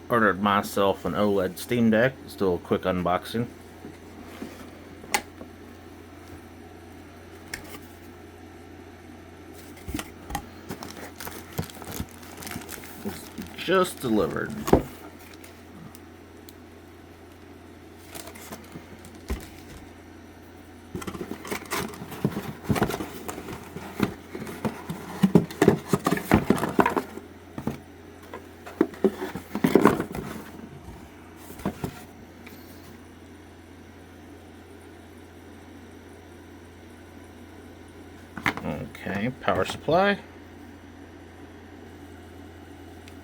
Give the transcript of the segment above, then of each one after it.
Ordered myself an OLED Steam Deck. Let's do a quick unboxing. It's just delivered. Okay, power supply. I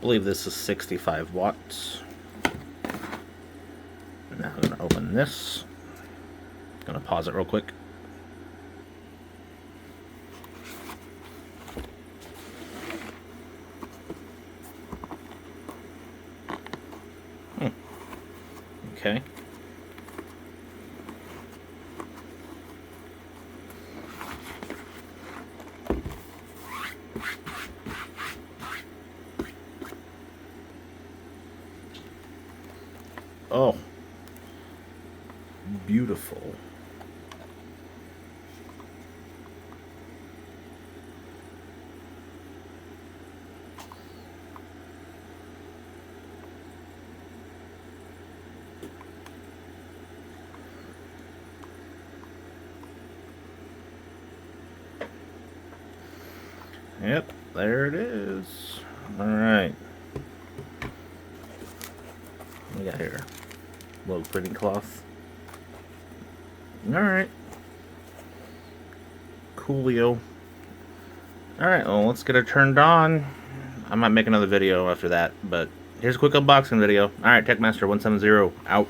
believe this is 65 watts. Now I'm going to open this. Going to pause it real quick. Okay. Oh, beautiful. Yep, there it is. Alright. What we got here? Little printing cloth. Alright. Coolio. Alright, well, let's get it turned on. I might make another video after that, but here's a quick unboxing video. Alright, Techmaster170 out.